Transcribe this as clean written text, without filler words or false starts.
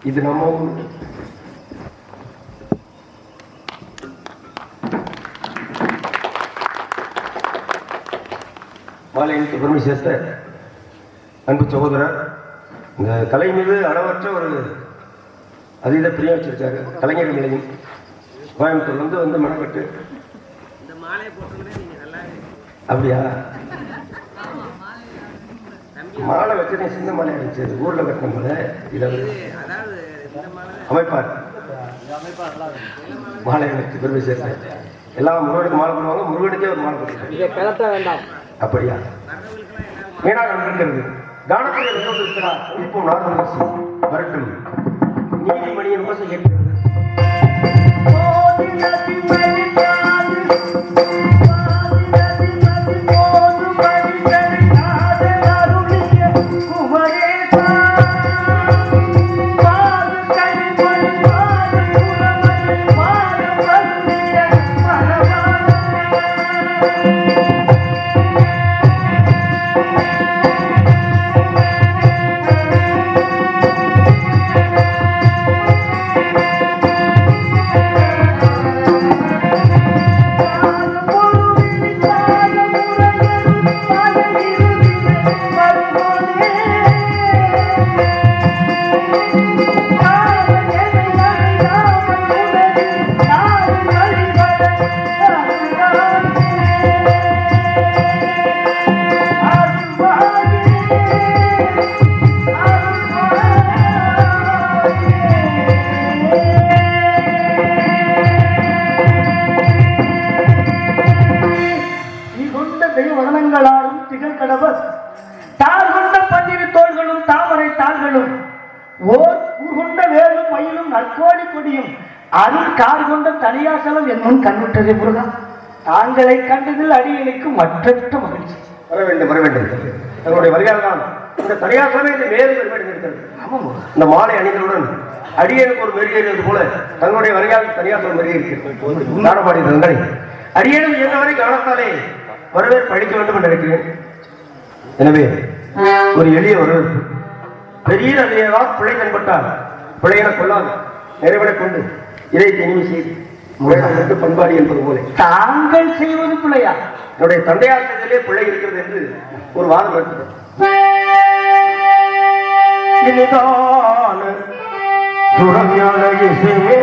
இது நம்ம மாலையனுக்கு பெருமை சேர்த்த அன்பு சகோதரர் இந்த கலை மீது அளவற்ற ஒரு அதீத பிரியம் வச்சிருக்காரு. கலைஞர் நிலையம் கோயம்புத்தூர்லேருந்து வந்து மனப்பட்டு அப்படியா மாலை வச்சு சின்ன மாலை வச்சது ஊரில் கட்டின போல இதை அமைப்பார் மாலை வச்சு பெருமை சேர்த்தேன். எல்லாம் முருகனுக்கு மாலை போடுவாங்க, முருகனுக்கே ஒரு மாலை போட்டுருக்காங்க. வேண்டாம் அப்படியா மீனாக இருக்கிறது கானத்தில் இருக்கிறார். இப்போ நாகரசி வரட்டும் நீதிமணியின் விமர்சனம் கேட்கிறது. தனியாசலம் என்னும் கண்ணுற்றது முருகா, தாங்களை கண்டதில் அடியனுக்கு மற்றற்ற மகிழ்ச்சி. வர வேண்டும் வர வேண்டும். தங்களுடைய வருகையால் தான் இந்த தனியாசலமே வேறு இருக்கிறது. இந்த மாலை அணிகளுடன் அடியனுக்கு ஒரு மெருகேறியது போல தங்களுடைய வருகையால் தனியாசலம் மெருகேறியிருக்கிறது. நாடபாடி தங்களை அடியனும் என்னவரை கவனத்தாலே வரவேற்பு அளிக்க வேண்டும் என்று நினைக்கிறேன். எனவே ஒரு எளிய வரவேற்பு பெரிய அதிகால் பிழை தென்பட்டால் பிழையென கொள்ளாது நிறைவடை கொண்டு இதை இனிமை செய்து முறையாக பண்பாடு என்பது போல தாங்கள் செய்வது பிள்ளையா என்னுடைய தந்தையாற்றத்திலே பிள்ளை இருக்கிறது என்று ஒரு வாதம் இருக்கிறது. இனிதான சுரஞான இசையே